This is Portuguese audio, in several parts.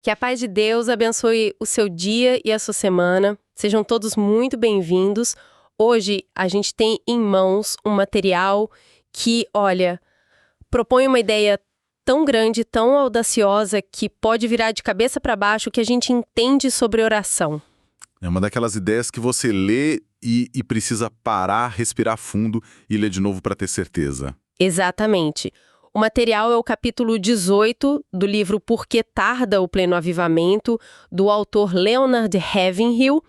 Que a paz de Deus abençoe o seu dia e a sua semana. Sejam todos muito bem-vindos. Hoje a gente tem em mãos um material que, olha, propõe uma ideia tão grande, tão audaciosa, que pode virar de cabeça para baixo o que a gente entende sobre oração. É uma daquelas ideias que você lê e precisa parar, respirar fundo e ler de novo para ter certeza. Exatamente. O material é o capítulo 18 do livro Por que Tarda o Pleno Avivamento, do autor Leonard Ravenhill,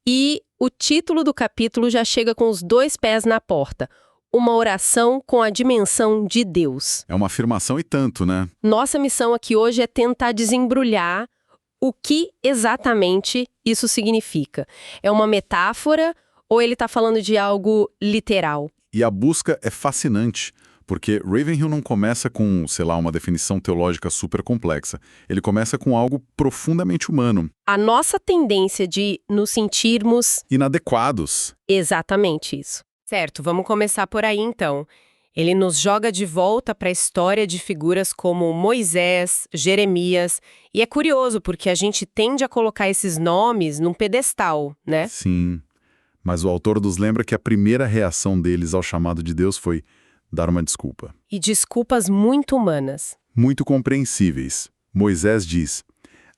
e o título do capítulo já chega com os dois pés na porta. Uma oração com a dimensão de Deus. É uma afirmação e tanto, né? Nossa missão aqui hoje é tentar desembrulhar o que exatamente isso significa. É uma metáfora ou ele está falando de algo literal? E a busca é fascinante, porque Ravenhill não começa com, sei lá, uma definição teológica super complexa. Ele começa com algo profundamente humano. A nossa tendência de nos sentirmos... Inadequados. Exatamente isso. Certo, vamos começar por aí então. Ele nos joga de volta para a história de figuras como Moisés, Jeremias, e é curioso porque a gente tende a colocar esses nomes num pedestal, né? Sim, mas o autor nos lembra que a primeira reação deles ao chamado de Deus foi dar uma desculpa. E desculpas muito humanas. Muito compreensíveis. Moisés diz: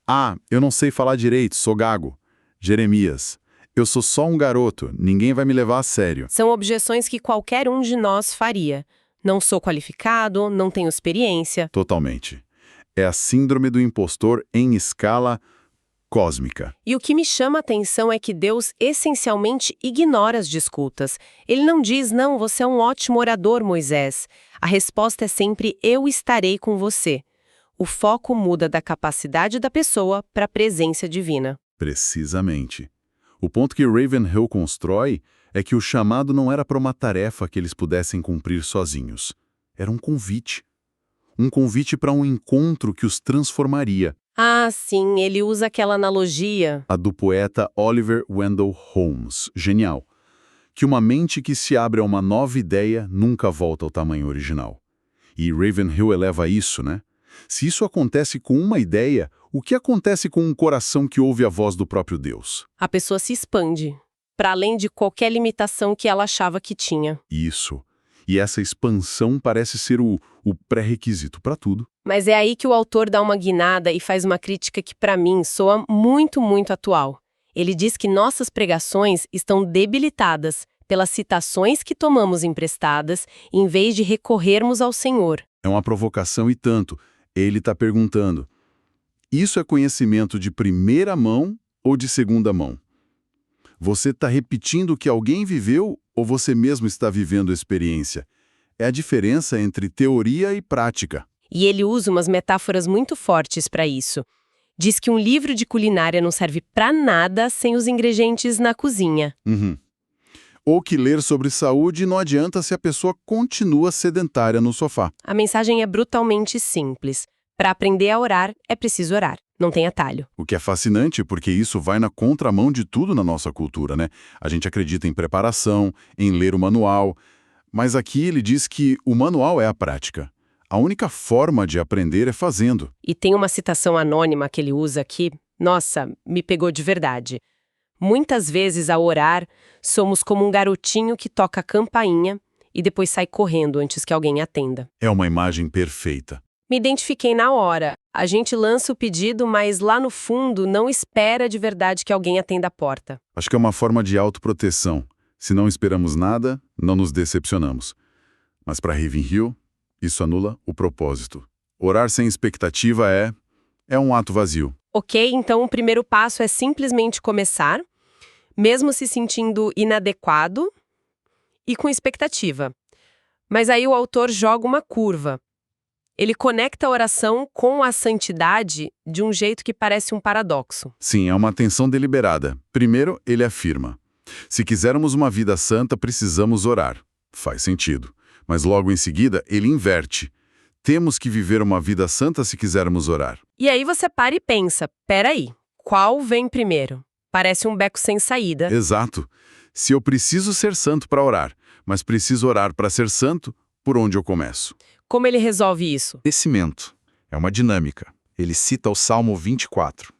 "Ah, eu não sei falar direito, sou gago." Jeremias: "Eu sou só um garoto, ninguém vai me levar a sério." São objeções que qualquer um de nós faria. Não sou qualificado, não tenho experiência. Totalmente. É a síndrome do impostor em escala cósmica. E o que me chama a atenção é que Deus essencialmente ignora as desculpas. Ele não diz, não, você é um ótimo orador, Moisés. A resposta é sempre, eu estarei com você. O foco muda da capacidade da pessoa para a presença divina. Precisamente. O ponto que Ravenhill constrói é que o chamado não era para uma tarefa que eles pudessem cumprir sozinhos. Era um convite. Um convite para um encontro que os transformaria. Ah, sim, ele usa aquela analogia. A do poeta Oliver Wendell Holmes. Genial. Que uma mente que se abre a uma nova ideia nunca volta ao tamanho original. E Ravenhill eleva isso, né? Se isso acontece com uma ideia, o que acontece com um coração que ouve a voz do próprio Deus? A pessoa se expande, para além de qualquer limitação que ela achava que tinha. Isso. E essa expansão parece ser o pré-requisito para tudo. Mas é aí que o autor dá uma guinada e faz uma crítica que, para mim, soa muito, muito atual. Ele diz que nossas pregações estão debilitadas pelas citações que tomamos emprestadas, em vez de recorrermos ao Senhor. É uma provocação e tanto. Ele está perguntando: isso é conhecimento de primeira mão ou de segunda mão? Você está repetindo o que alguém viveu ou você mesmo está vivendo a experiência? É a diferença entre teoria e prática. E ele usa umas metáforas muito fortes para isso. Diz que um livro de culinária não serve para nada sem os ingredientes na cozinha. Ou que ler sobre saúde não adianta se a pessoa continua sedentária no sofá. A mensagem é brutalmente simples. Para aprender a orar, é preciso orar. Não tem atalho. O que é fascinante porque isso vai na contramão de tudo na nossa cultura, né? A gente acredita em preparação, em ler o manual, mas aqui ele diz que o manual é a prática. A única forma de aprender é fazendo. E tem uma citação anônima que ele usa aqui. Nossa, me pegou de verdade. Muitas vezes, ao orar, somos como um garotinho que toca a campainha e depois sai correndo antes que alguém atenda. É uma imagem perfeita. Me identifiquei na hora. A gente lança o pedido, mas lá no fundo não espera de verdade que alguém atenda a porta. Acho que é uma forma de autoproteção. Se não esperamos nada, não nos decepcionamos. Mas para Ravenhill, isso anula o propósito. Orar sem expectativa é um ato vazio. Ok, então o primeiro passo é simplesmente começar, mesmo se sentindo inadequado e com expectativa. Mas aí o autor joga uma curva. Ele conecta a oração com a santidade de um jeito que parece um paradoxo. Sim, é uma tensão deliberada. Primeiro, ele afirma: se quisermos uma vida santa, precisamos orar. Faz sentido. Mas logo em seguida, ele inverte. Temos que viver uma vida santa se quisermos orar. E aí você para e pensa, peraí, qual vem primeiro? Parece um beco sem saída. Exato. Se eu preciso ser santo para orar, mas preciso orar para ser santo, por onde eu começo? Como ele resolve isso? Crescimento. É uma dinâmica. Ele cita o Salmo 24.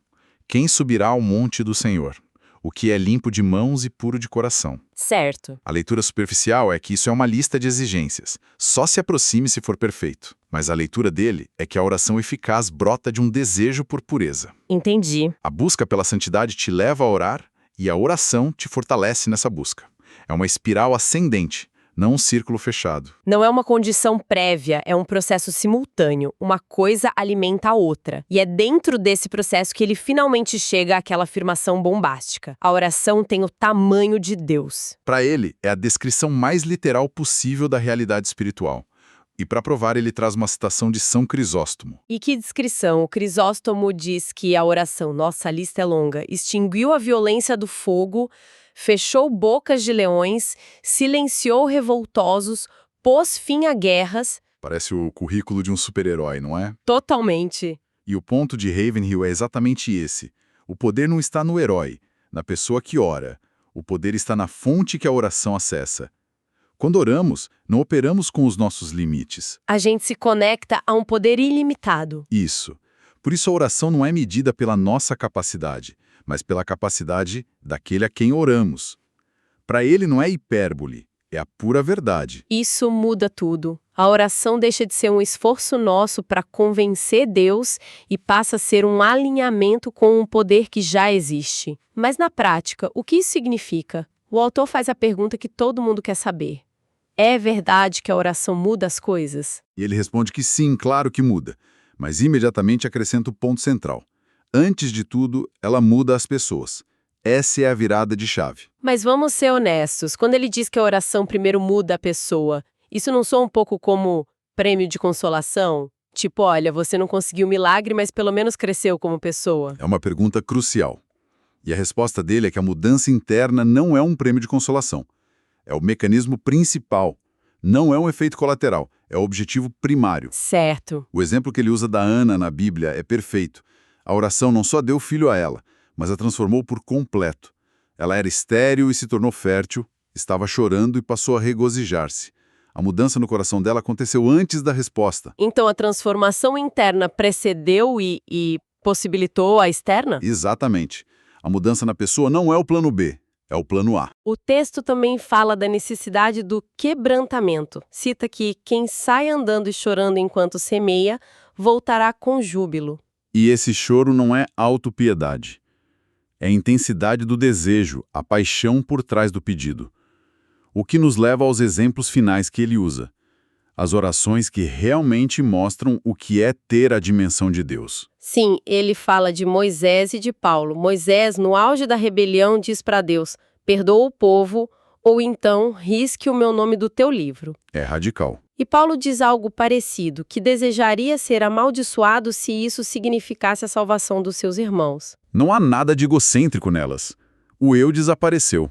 Quem subirá ao monte do Senhor? O que é limpo de mãos e puro de coração. Certo. A leitura superficial é que isso é uma lista de exigências. Só se aproxime se for perfeito. Mas a leitura dele é que a oração eficaz brota de um desejo por pureza. Entendi. A busca pela santidade te leva a orar e a oração te fortalece nessa busca. É uma espiral ascendente, não um círculo fechado. Não é uma condição prévia, é um processo simultâneo. Uma coisa alimenta a outra. E é dentro desse processo que ele finalmente chega àquela afirmação bombástica. A oração tem o tamanho de Deus. Para ele, é a descrição mais literal possível da realidade espiritual. E para provar, ele traz uma citação de São Crisóstomo. E que descrição! O Crisóstomo diz que a oração, nossa, a lista é longa, extinguiu a violência do fogo, fechou bocas de leões, silenciou revoltosos, pôs fim a guerras. Parece o currículo de um super-herói, não é? Totalmente. E o ponto de Ravenhill é exatamente esse. O poder não está no herói, na pessoa que ora. O poder está na fonte que a oração acessa. Quando oramos, não operamos com os nossos limites. A gente se conecta a um poder ilimitado. Isso. Por isso a oração não é medida pela nossa capacidade, mas pela capacidade daquele a quem oramos. Para ele não é hipérbole, é a pura verdade. Isso muda tudo. A oração deixa de ser um esforço nosso para convencer Deus e passa a ser um alinhamento com um poder que já existe. Mas na prática, o que isso significa? O autor faz a pergunta que todo mundo quer saber. É verdade que a oração muda as coisas? E ele responde que sim, claro que muda, mas imediatamente acrescenta o ponto central. Antes de tudo, ela muda as pessoas. Essa é a virada de chave. Mas vamos ser honestos, quando ele diz que a oração primeiro muda a pessoa, isso não soa um pouco como prêmio de consolação? Tipo, olha, você não conseguiu milagre, mas pelo menos cresceu como pessoa. É uma pergunta crucial. E a resposta dele é que a mudança interna não é um prêmio de consolação. É o mecanismo principal. Não é um efeito colateral, é o objetivo primário. Certo. O exemplo que ele usa da Ana na Bíblia é perfeito. A oração não só deu filho a ela, mas a transformou por completo. Ela era estéril e se tornou fértil, estava chorando e passou a regozijar-se. A mudança no coração dela aconteceu antes da resposta. Então a transformação interna precedeu e possibilitou a externa? Exatamente. A mudança na pessoa não é o plano B, é o plano A. O texto também fala da necessidade do quebrantamento. Cita que quem sai andando e chorando enquanto semeia, voltará com júbilo. E esse choro não é autopiedade. É a intensidade do desejo, a paixão por trás do pedido. O que nos leva aos exemplos finais que ele usa. As orações que realmente mostram o que é ter a dimensão de Deus. Sim, ele fala de Moisés e de Paulo. Moisés, no auge da rebelião, diz para Deus, perdoa o povo, ou então risque o meu nome do teu livro. É radical. E Paulo diz algo parecido, que desejaria ser amaldiçoado se isso significasse a salvação dos seus irmãos. Não há nada de egocêntrico nelas. O eu desapareceu.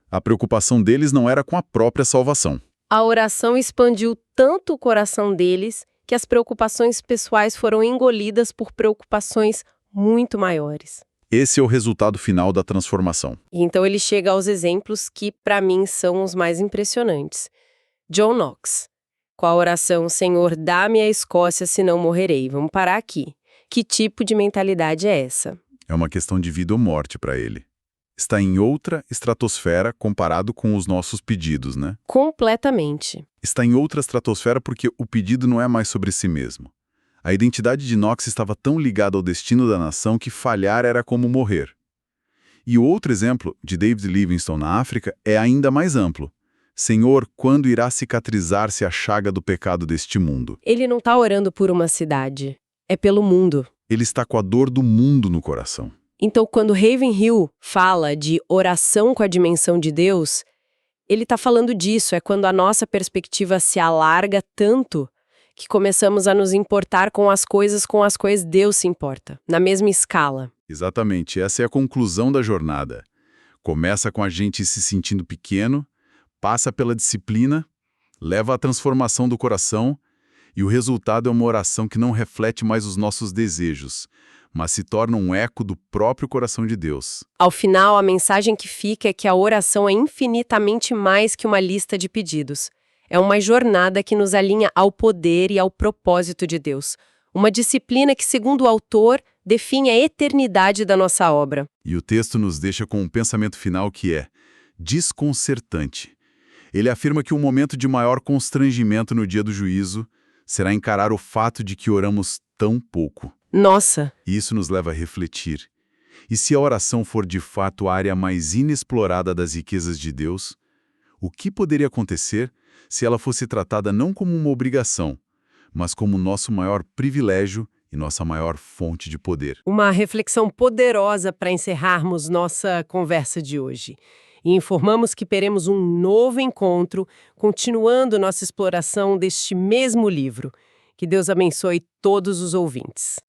A preocupação deles não era com a própria salvação. A oração expandiu tanto o coração deles que as preocupações pessoais foram engolidas por preocupações muito maiores. Esse é o resultado final da transformação. E então ele chega aos exemplos que, para mim, são os mais impressionantes. John Knox. Com a oração, Senhor, dá-me a Escócia, senão morrerei. Vamos parar aqui. Que tipo de mentalidade é essa? É uma questão de vida ou morte para ele. Está em outra estratosfera comparado com os nossos pedidos, né? Completamente. Está em outra estratosfera porque o pedido não é mais sobre si mesmo. A identidade de Knox estava tão ligada ao destino da nação que falhar era como morrer. E o outro exemplo, de David Livingstone na África, é ainda mais amplo. Senhor, quando irá cicatrizar-se a chaga do pecado deste mundo? Ele não está orando por uma cidade, é pelo mundo. Ele está com a dor do mundo no coração. Então, quando Ravenhill fala de oração com a dimensão de Deus, ele está falando disso, é quando a nossa perspectiva se alarga tanto que começamos a nos importar com as coisas Deus se importa, na mesma escala. Exatamente, essa é a conclusão da jornada. Começa com a gente se sentindo pequeno, passa pela disciplina, leva à transformação do coração, e o resultado é uma oração que não reflete mais os nossos desejos, mas se torna um eco do próprio coração de Deus. Ao final, a mensagem que fica é que a oração é infinitamente mais que uma lista de pedidos. É uma jornada que nos alinha ao poder e ao propósito de Deus. Uma disciplina que, segundo o autor, define a eternidade da nossa obra. E o texto nos deixa com um pensamento final que é desconcertante. Ele afirma que o momento de maior constrangimento no dia do juízo será encarar o fato de que oramos tão pouco. Nossa! E isso nos leva a refletir. E se a oração for de fato a área mais inexplorada das riquezas de Deus, o que poderia acontecer se ela fosse tratada não como uma obrigação, mas como nosso maior privilégio e nossa maior fonte de poder? Uma reflexão poderosa para encerrarmos nossa conversa de hoje. E informamos que teremos um novo encontro, continuando nossa exploração deste mesmo livro. Que Deus abençoe todos os ouvintes.